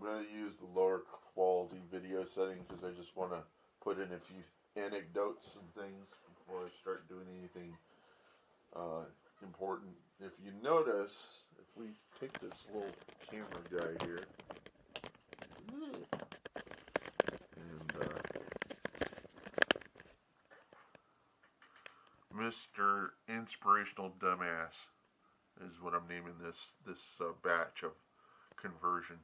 going to use the lower quality video setting because I just want to put in a few anecdotes and things before I start doing anything important. If you notice, if we take this little camera guy here, and Mr. Inspirational Dumbass is what I'm naming this batch of conversion,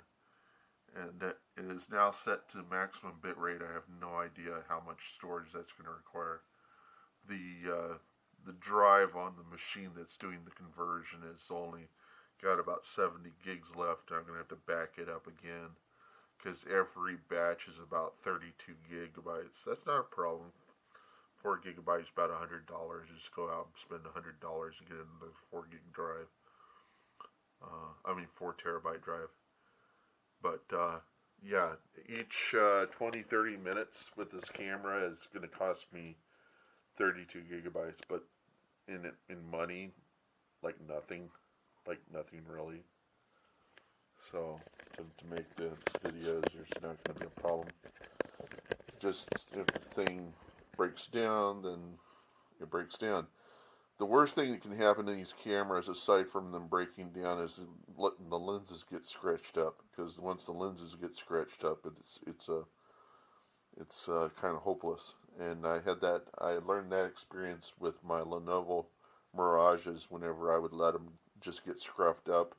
and it is now set to maximum bit rate. I have no idea how much storage that's going to require. The drive on the machine that's doing the conversion is only got about 70 gigs left. I'm going to have to back it up again because every batch is about 32 gigabytes. That's not a problem. 4 gigabytes about $100. You just go out and spend $100 and get another 4 gig drive. 4 terabyte drive. But yeah, each 20-30 minutes with this camera is going to cost me 32 gigabytes, but in money, like nothing really. So to make the videos, there's not going to be a problem. Just if the thing breaks down, then it breaks down. The worst thing that can happen to these cameras, aside from them breaking down, is letting the lenses get scratched up. Because once the lenses get scratched up, it's kind of hopeless. And I learned that experience with my Lenovo Mirages. Whenever I would let them just get scruffed up,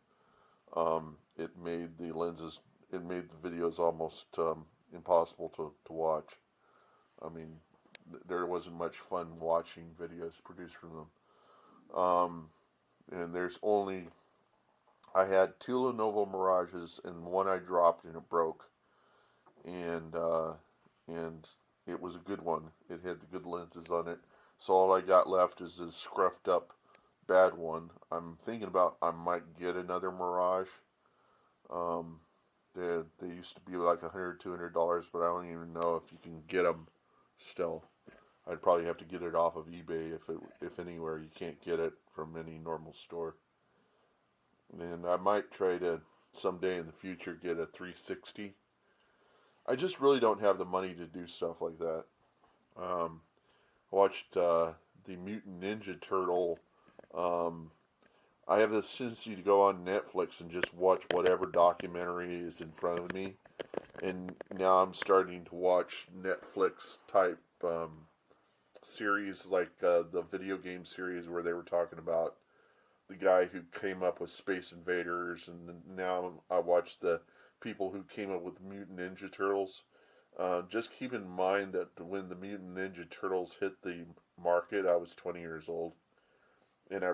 it made the videos almost impossible to watch. I mean, there wasn't much fun watching videos produced from them. And I had 2 Lenovo Mirages, and one I dropped and it broke. And it was a good one. It had the good lenses on it. So all I got left is this scruffed up bad one. I'm thinking about I might get another Mirage. They used to be like $100, $200, but I don't even know if you can get them still. I'd probably have to get it off of eBay if anywhere. You can't get it from any normal store. And I might try to someday in the future get a 360. I just really don't have the money to do stuff like that. I watched the Mutant Ninja Turtle. I have this tendency to go on Netflix and just watch whatever documentary is in front of me. And now I'm starting to watch Netflix type series, like the video game series where they were talking about the guy who came up with Space Invaders, and now I watch the people who came up with Mutant Ninja Turtles. Just keep in mind that when the Mutant Ninja Turtles hit the market, I was 20 years old, and I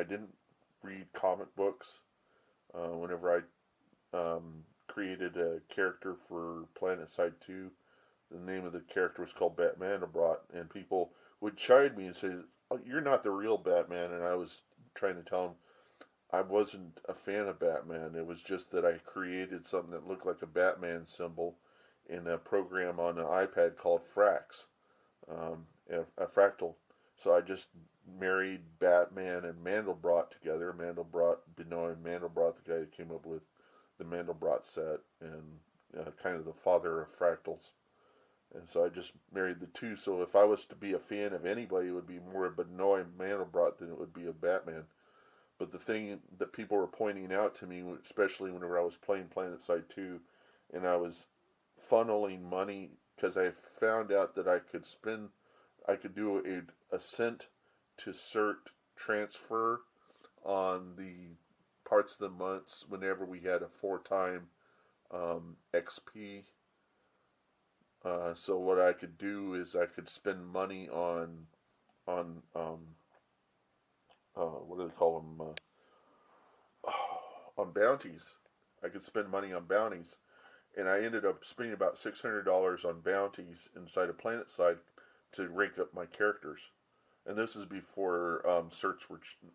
didn't read comic books. Whenever I created a character for Planetside 2, the name of the character was called Batman Abroad, and people would chide me and say, "Oh, you're not the real Batman," and I was trying to tell them I wasn't a fan of Batman. It was just that I created something that looked like a Batman symbol in a program on an iPad called Frax, a fractal. So I just married Batman and Mandelbrot together. Benoit Mandelbrot, the guy who came up with the Mandelbrot set, and kind of the father of fractals. And so I just married the two. So if I was to be a fan of anybody, it would be more Benoit Mandelbrot than it would be a Batman. But the thing that people were pointing out to me, especially whenever I was playing Planetside 2, and I was funneling money, because I found out that I could do a cent to cert transfer on the parts of the months whenever we had a 4-time XP. So what I could do is I could spend money on what do they call them? On bounties. I could spend money on bounties, and I ended up spending about $600 on bounties inside of Planetside to rank up my characters. And this is before certs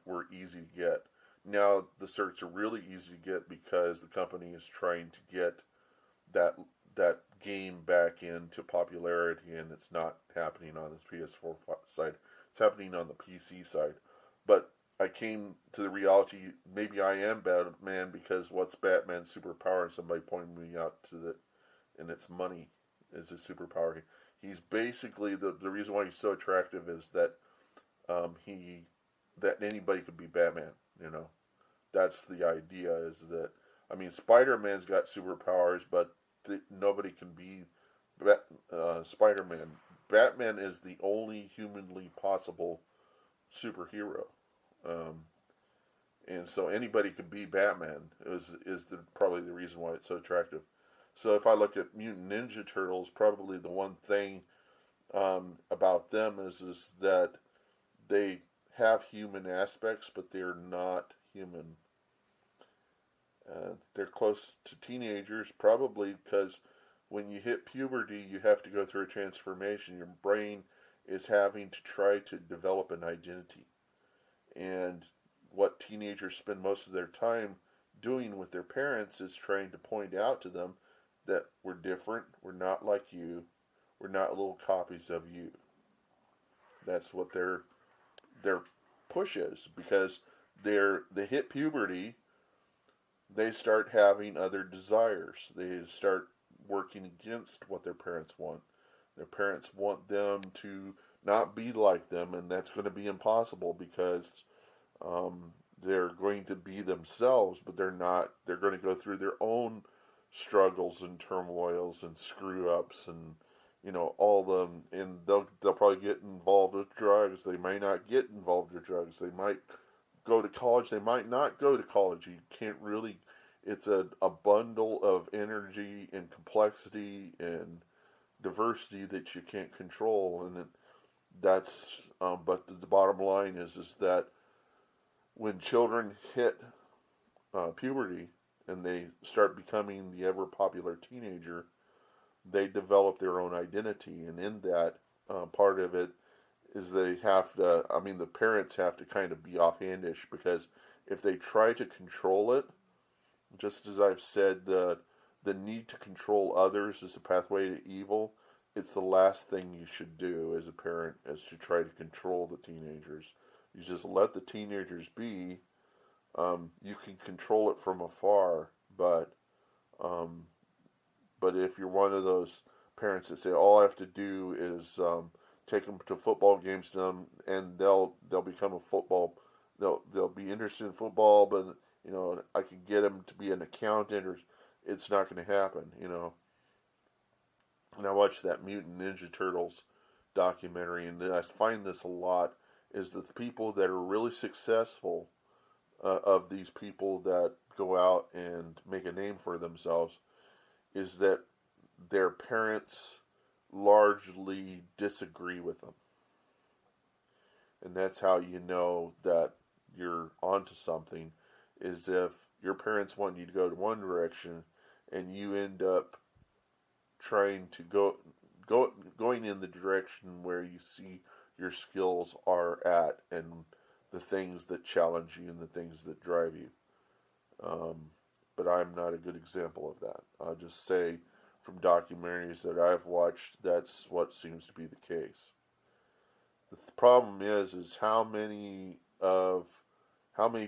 were easy to get. Now the certs are really easy to get because the company is trying to get that game back into popularity, and it's not happening on the PS4 side. It's happening on the PC side. But I came to the reality maybe I am Batman because what's Batman's superpower? Somebody pointed me out to the, and it's money is his superpower. He's basically the reason why he's so attractive is that he that anybody could be Batman. You know, that's the idea. Is that I mean Spider Man's got superpowers, but nobody can be Spider Man. Batman is the only humanly possible superhero. Um, and so anybody could be Batman is probably the reason why it's so attractive. So if I look at Mutant Ninja Turtles, probably the one thing about them is that they have human aspects, but they're not human. They're close to teenagers, probably because when you hit puberty, you have to go through a transformation. Your brain is having to try to develop an identity. And what teenagers spend most of their time doing with their parents is trying to point out to them that we're different, we're not like you, we're not little copies of you. That's what their push is because they hit puberty, they start having other desires. They start working against what their parents want. Their parents want them to not be like them, and that's going to be impossible because they're going to be themselves, but they're not. They're going to go through their own struggles and turmoils and screw ups and all them, and they'll probably get involved with drugs. They may not get involved with drugs. They might go to college. They might not go to college. You can't really. It's a bundle of energy and complexity and diversity that you can't control, and that's. But the bottom line is that when children hit puberty and they start becoming the ever popular teenager, they develop their own identity, and in that part of it is they have to. I mean, the parents have to kind of be offhandish because if they try to control it, just as I've said, the need to control others is a pathway to evil. It's the last thing you should do as a parent, is to try to control the teenagers. You just let the teenagers be. You can control it from afar, um, but if you're one of those parents that say all I have to do is take them to football games to them, and they'll become a football, they'll be interested in football, but I could get them to be an accountant, or it's not going to happen. And I watched that Mutant Ninja Turtles documentary, and I find this a lot, is that the people that are really successful, of these people that go out and make a name for themselves, is that their parents largely disagree with them. And that's how you know that you're onto something, is if your parents want you to go to one direction and you end up trying to going in the direction where you see your skills are at, and the things that challenge you and the things that drive you. But I'm not a good example of that. I'll just say from documentaries that I've watched, that's what seems to be the case. The problem is how many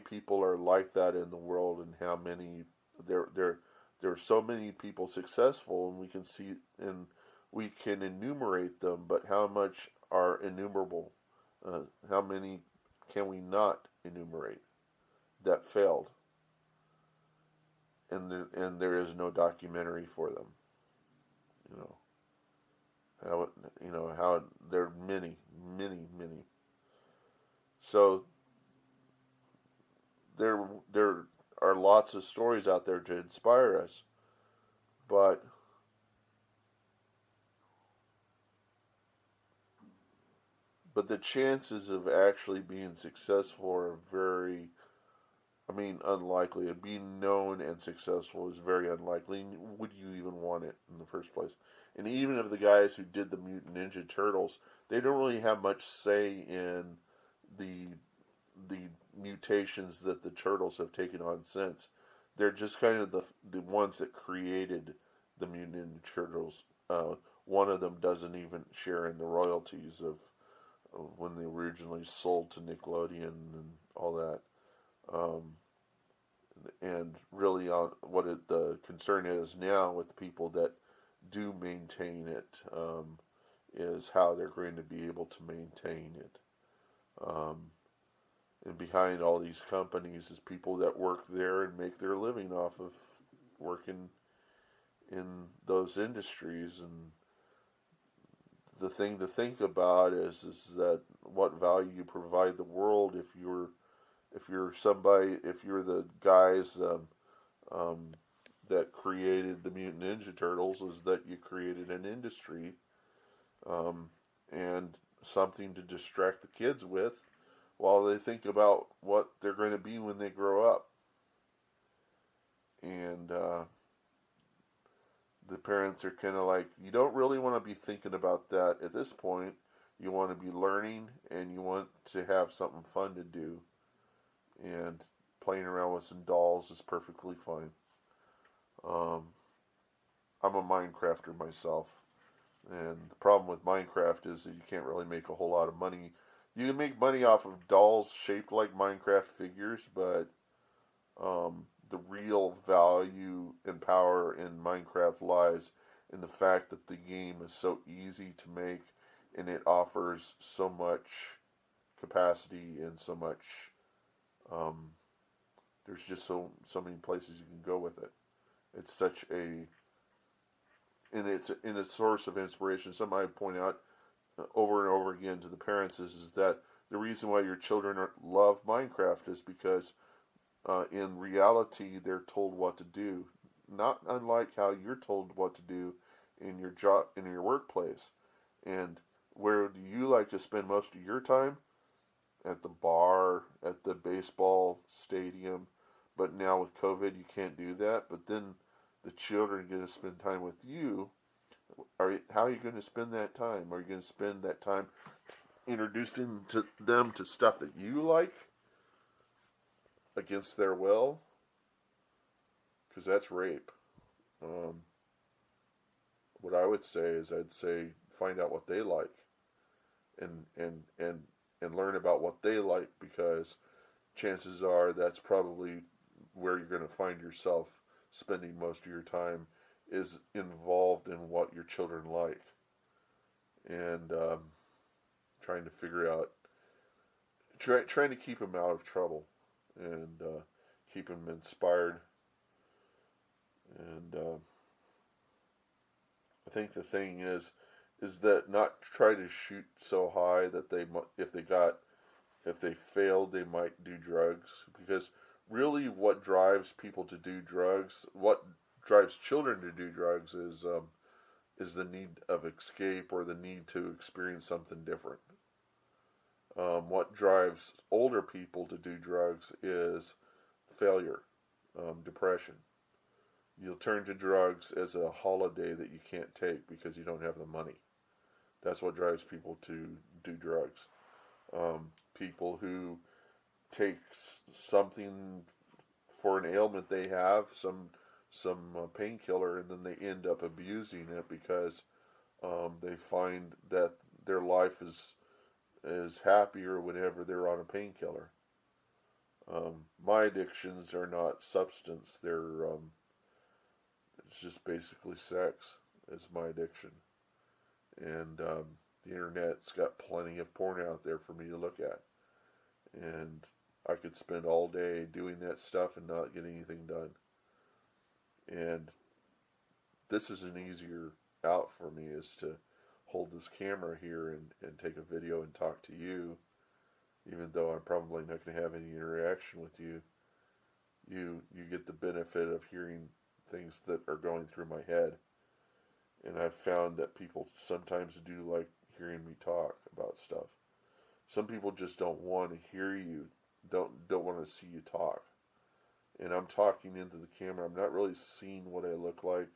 people are like that in the world, and how many there are so many people successful, and we can see and we can enumerate them, but how much are innumerable? How many can we not enumerate that failed? And there is no documentary for them. You know how there are many, many, many. So there are lots of stories out there to inspire us, but the chances of actually being successful are very, unlikely. And being known and successful is very unlikely. Would you even want it in the first place? And even of the guys who did the Mutant Ninja Turtles, they don't really have much say in the mutations that the turtles have taken on since. They're just kind of the ones that created the Mutant Ninja Turtles. One of them doesn't even share in the royalties of when they were originally sold to Nickelodeon and all that. Um, and really, the concern is now with the people that do maintain it, is how they're going to be able to maintain it. Um, and behind all these companies is people that work there and make their living off of working in those industries. And the thing to think about is that what value you provide the world if you're somebody, if you're the guys that created the Mutant Ninja Turtles, is that you created an industry, and something to distract the kids with while they think about what they're going to be when they grow up. And the parents are kind of like, you don't really want to be thinking about that at this point. You want to be learning, and you want to have something fun to do. And playing around with some dolls is perfectly fine. I'm a Minecrafter myself. And the problem with Minecraft is that you can't really make a whole lot of money. You can make money off of dolls shaped like Minecraft figures, but the real value and power in Minecraft lies in the fact that the game is so easy to make, and it offers so much capacity and so much. There's just so many places you can go with it. It's such a, and it's in a source of inspiration. Something I point out over and over again to the parents is that the reason why your children love Minecraft is because in reality they're told what to do, not unlike how you're told what to do in your job, in your workplace. And where do you like to spend most of your time? At the bar, at the baseball stadium. But now with COVID, you can't do that. But then the children are going to spend time with you. How are you going to spend that time? Are you going to spend that time introducing them to stuff that you like against their will? Because that's rape. What I would say is, I'd say find out what they like, and learn about what they like, because chances are that's probably where you're going to find yourself spending most of your time, is involved in what your children like, and trying to figure out, trying to keep them out of trouble, and keep them inspired. And I think the thing is that not try to shoot so high that if they failed, they might do drugs. Because really what drives people to do drugs, what drives children to do drugs is the need of escape, or the need to experience something different. What drives older people to do drugs is failure, depression. You'll turn to drugs as a holiday that you can't take because you don't have the money. That's what drives people to do drugs. People who take something for an ailment they have, some painkiller, and then they end up abusing it because they find that their life is happier whenever they're on a painkiller. My addictions are not substance; it's just basically sex is my addiction. And the internet's got plenty of porn out there for me to look at. And I could spend all day doing that stuff and not get anything done. And this is an easier out for me, is to hold this camera here and take a video and talk to you. Even though I'm probably not going to have any interaction with you, you get the benefit of hearing things that are going through my head. And I've found that people sometimes do like hearing me talk about stuff. Some people just don't want to hear you, don't want to see you talk. And I'm talking into the camera. I'm not really seeing what I look like.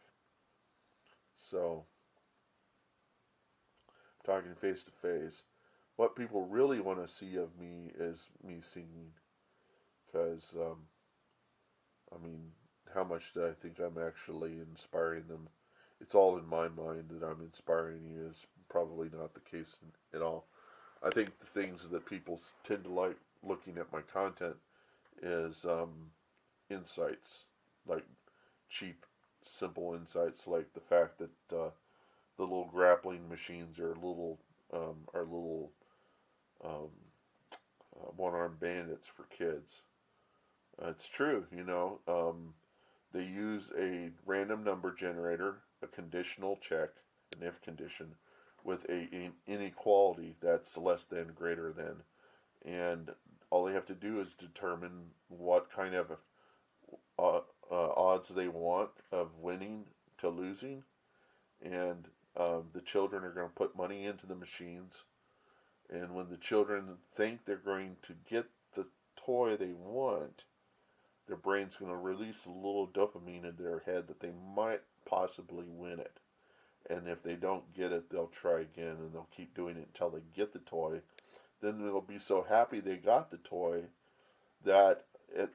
So, talking face to face. What people really want to see of me is me singing. Because, how much do I think I'm actually inspiring them? It's all in my mind that I'm inspiring you. Is probably not the case at all. I think the things that people tend to like looking at my content is insights, like cheap, simple insights, like the fact that the little grappling machines are little um, one-armed bandits for kids. It's true, you know. They use a random number generator, a conditional check, an if condition, with an inequality that's less than, greater than, and all they have to do is determine what kind of odds they want of winning to losing, and the children are going to put money into the machines, and when the children think they're going to get the toy they want, their brain's going to release a little dopamine in their head that they might possibly win it. And if they don't get it, they'll try again, and they'll keep doing it until they get the toy. Then they'll be so happy they got the toy that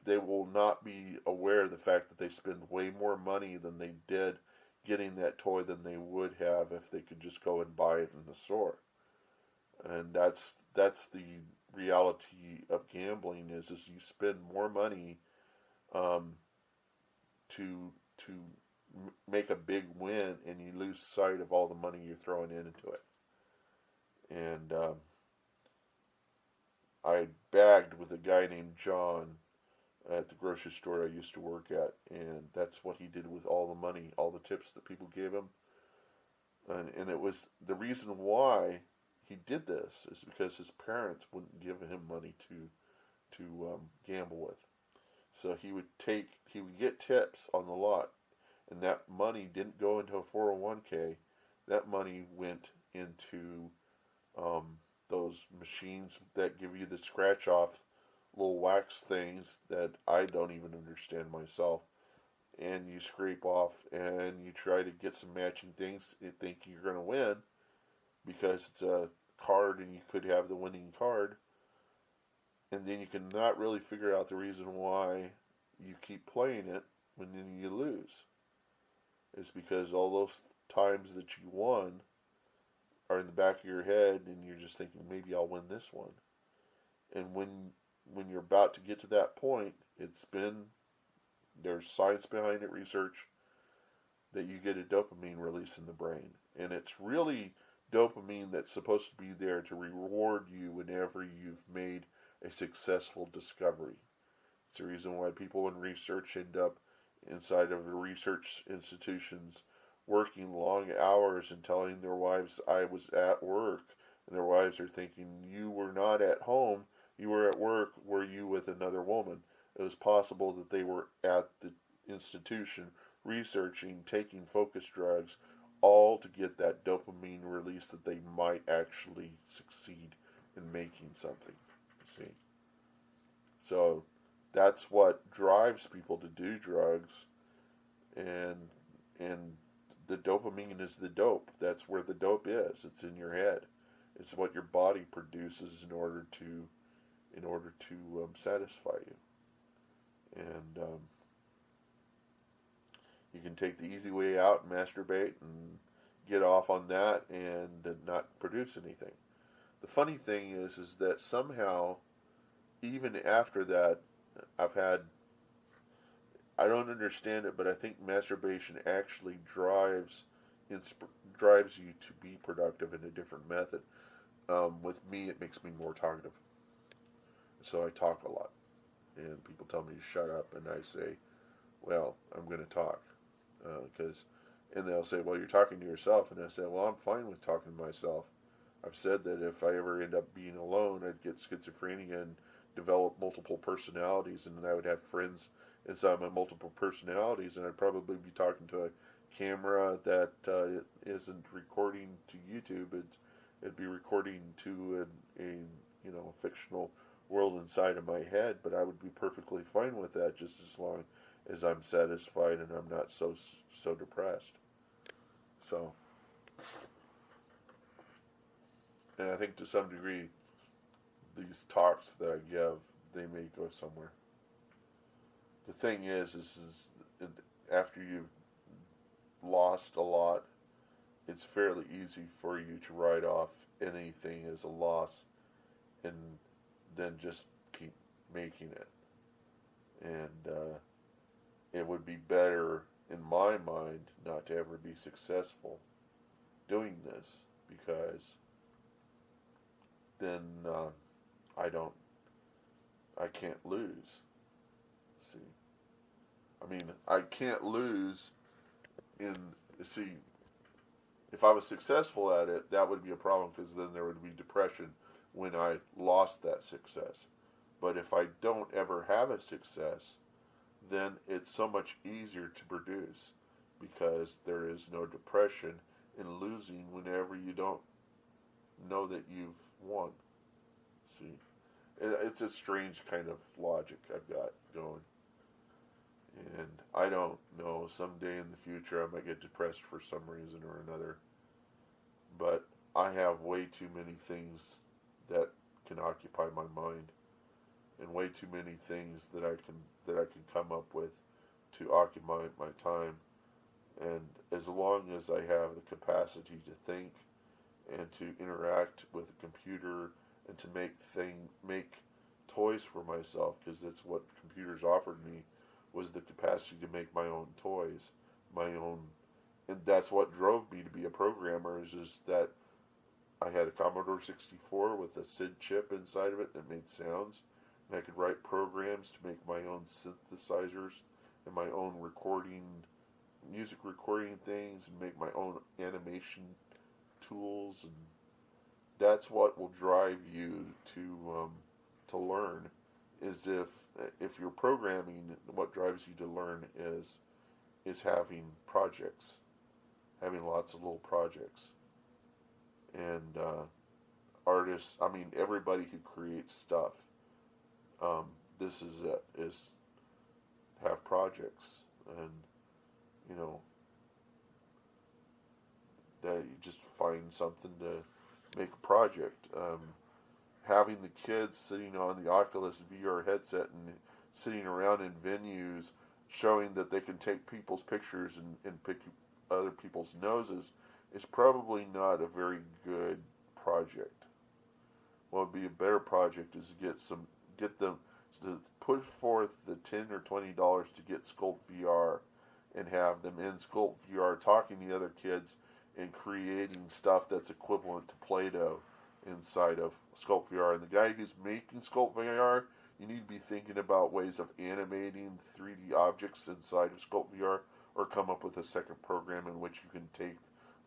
they will not be aware of the fact that they spend way more money than they did getting that toy than they would have if they could just go and buy it in the store. And that's the reality of gambling is you spend more money um, to make a big win, and you lose sight of all the money you're throwing into it. And I bagged with a guy named John at the grocery store I used to work at, and that's what he did with all the money, all the tips that people gave him. And it was the reason why he did this is because his parents wouldn't give him money to gamble with. So he would get tips on the lot, and that money didn't go into a 401k. That money went into those machines that give you the scratch off little wax things that I don't even understand myself. And you scrape off and you try to get some matching things you think you're going to win because it's a card and you could have the winning card. And then you can not really figure out the reason why you keep playing it when then you lose. It's because all those times that you won are in the back of your head and you're just thinking, maybe I'll win this one. And when you're about to get to that point, there's science behind it, research, that you get a dopamine release in the brain. And it's really dopamine that's supposed to be there to reward you whenever you've made a successful discovery. It's the reason why people in research end up inside of the research institutions working long hours and telling their wives, I was at work. And their wives are thinking, you were not at home, you were at work, were you with another woman? It was possible that they were at the institution researching, taking focus drugs, all to get that dopamine release that they might actually succeed in making something. See? So that's what drives people to do drugs, and the dopamine is the dope. That's where the dope is. It's in your head. It's what your body produces in order to satisfy you. And you can take the easy way out and masturbate and get off on that and not produce anything. The funny thing is that somehow, even after that, I don't understand it, but I think masturbation actually drives you to be productive in a different method. With me, it makes me more talkative. So I talk a lot. And people tell me to shut up, and I say, well, I'm going to talk. And they'll say, well, you're talking to yourself. And I say, well, I'm fine with talking to myself. I've said that if I ever end up being alone, I'd get schizophrenia and develop multiple personalities, and then I would have friends inside my multiple personalities, and I'd probably be talking to a camera that isn't recording to YouTube. It'd be recording to a fictional world inside of my head, but I would be perfectly fine with that just as long as I'm satisfied and I'm not so depressed. So, and I think to some degree, these talks that I give, they may go somewhere. The thing is after you've lost a lot, it's fairly easy for you to write off anything as a loss and then just keep making it. And it would be better, in my mind, not to ever be successful doing this, because then I can't lose. See, I mean, I can't lose see, if I was successful at it, that would be a problem, because then there would be depression when I lost that success. But if I don't ever have a success, then it's so much easier to produce, because there is no depression in losing whenever you don't know that you've won. See, it's a strange kind of logic I've got going. And I don't know, someday in the future I might get depressed for some reason or another. But I have way too many things that can occupy my mind, and way too many things that I can come up with to occupy my time. And as long as I have the capacity to think and to interact with a computer and to make toys for myself, because that's what computers offered me, was the capacity to make my own toys, and that's what drove me to be a programmer, is that I had a Commodore 64 with a SID chip inside of it that made sounds, and I could write programs to make my own synthesizers and my own music recording things, and make my own animation tools, and that's what will drive you to learn. Is if you're programming, what drives you to learn is having projects, having lots of little projects. And artists, I mean, everybody who creates stuff, this is it, is have projects. And that you just find something to make a project. Having the kids sitting on the Oculus VR headset and sitting around in venues showing that they can take people's pictures and pick other people's noses is probably not a very good project. What would be a better project is get them to put forth the $10 or $20 to get Sculpt VR, and have them in Sculpt VR talking to the other kids and creating stuff that's equivalent to Play-Doh inside of Sculpt VR. And the guy who's making Sculpt VR, you need to be thinking about ways of animating 3D objects inside of Sculpt VR, or come up with a second program in which you can take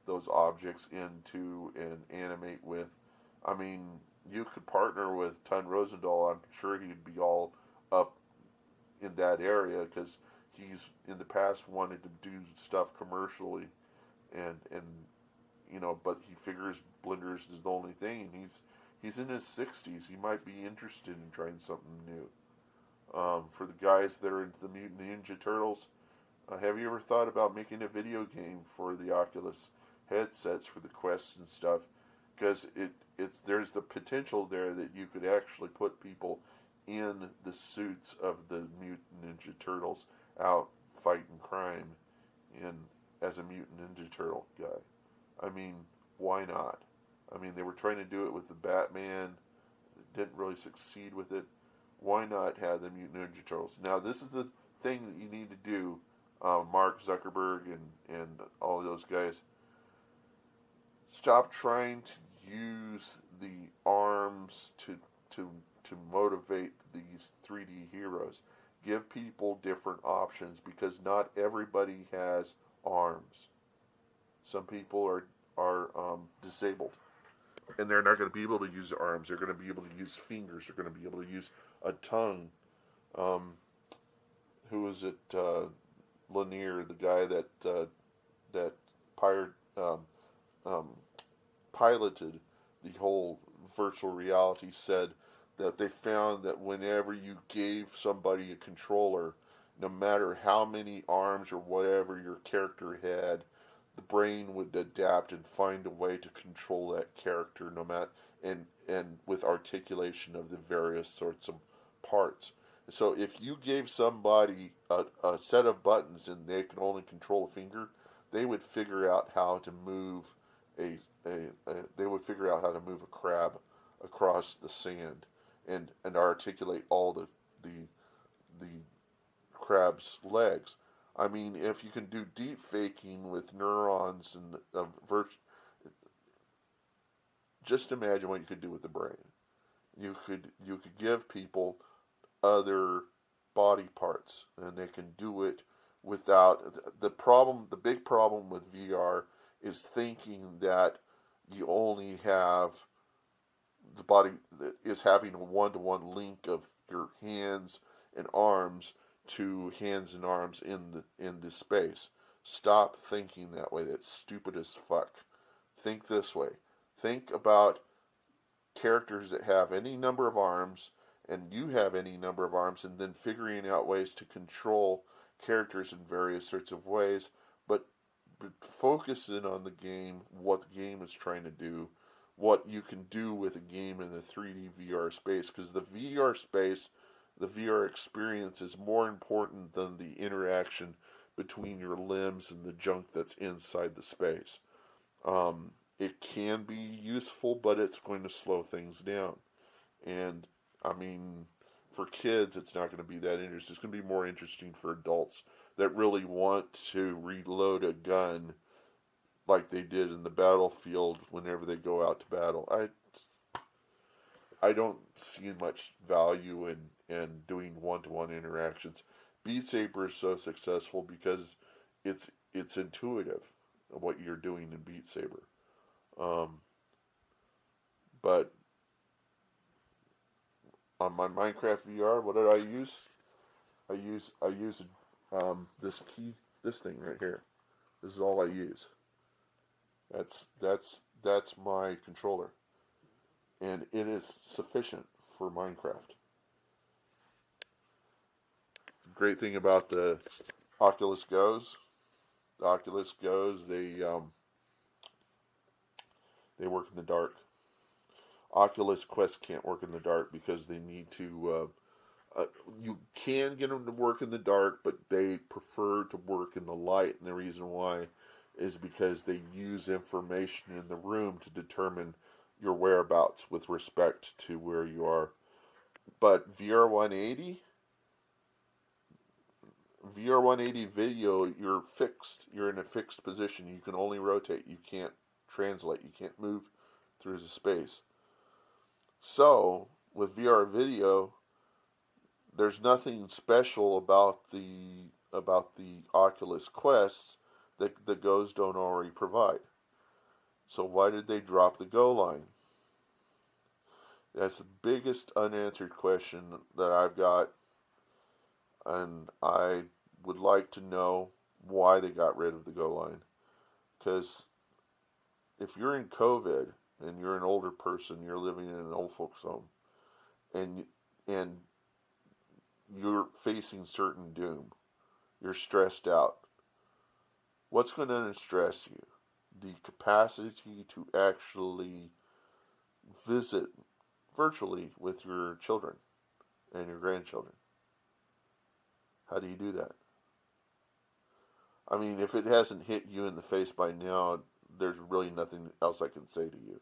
those objects into and animate with. I mean, you could partner with Ton Rosendahl. I'm sure he'd be all up in that area, because he's in the past wanted to do stuff commercially, and but he figures Blender is the only thing, and he's in his 60s. He might be interested in trying something new. For the guys that are into the Mutant Ninja Turtles, have you ever thought about making a video game for the Oculus headsets, for the Quests and stuff? Because there's the potential there that you could actually put people in the suits of the Mutant Ninja Turtles out fighting crime as a Mutant Ninja Turtle guy. I mean, why not? I mean, they were trying to do it with the Batman. Didn't really succeed with it. Why not have the Mutant Ninja Turtles? Now, this is the thing that you need to do, Mark Zuckerberg and all those guys. Stop trying to use the arms to motivate these 3D heroes. Give people different options, because not everybody has arms. Some people are disabled, and they're not going to be able to use arms. They're going to be able to use fingers. They're going to be able to use a tongue. Who was it? Lanier, the guy that piloted the whole virtual reality, said that they found that whenever you gave somebody a controller, no matter how many arms or whatever your character had, the brain would adapt and find a way to control that character, no matter and with articulation of the various sorts of parts. So if you gave somebody a set of buttons and they could only control a finger, they would figure out how to move a crab across the sand and articulate all the crab's legs. I mean, if you can do deep faking with neurons and just imagine what you could do with the brain. You could give people other body parts, and they can do it without the big problem with VR is thinking that you only have the body that is having a one-to-one link of your hands and arms to hands and arms in the space. Stop thinking that way. That's stupid as fuck. Think this way. Think about characters that have any number of arms, and you have any number of arms, and then figuring out ways to control characters in various sorts of ways, but focus in on the game, what the game is trying to do, what you can do with a game in the 3D VR space, because the VR space, the VR experience is more important than the interaction between your limbs and the junk that's inside the space. It can be useful, but it's going to slow things down. And, I mean, for kids, it's not going to be that interesting. It's going to be more interesting for adults that really want to reload a gun like they did in the battlefield whenever they go out to battle. I don't see much value in doing one-to-one interactions. Beat Saber is so successful because it's intuitive what you're doing in Beat Saber. But on my Minecraft VR, what did I use? I use this thing right here. This is all I use. That's my controller, and it is sufficient for Minecraft. The great thing about the Oculus Goes, they work in the dark. Oculus Quest can't work in the dark because they need to. You can get them to work in the dark, but they prefer to work in the light, and the reason why is because they use information in the room to determine your whereabouts with respect to where you are. But VR 180 video, you're fixed. You're in a fixed position. You can only rotate. You can't translate. You can't move through the space. So, with VR video, there's nothing special about the Oculus Quest that the Go's don't already provide. So why did they drop the Go line? That's the biggest unanswered question that I've got, and I would like to know why they got rid of the Go line. Because if you're in COVID and you're an older person, you're living in an old folks home, and you're facing certain doom, you're stressed out. What's going to unstress you? The capacity to actually visit virtually with your children and your grandchildren. How do you do that? I mean, if it hasn't hit you in the face by now, there's really nothing else I can say to you.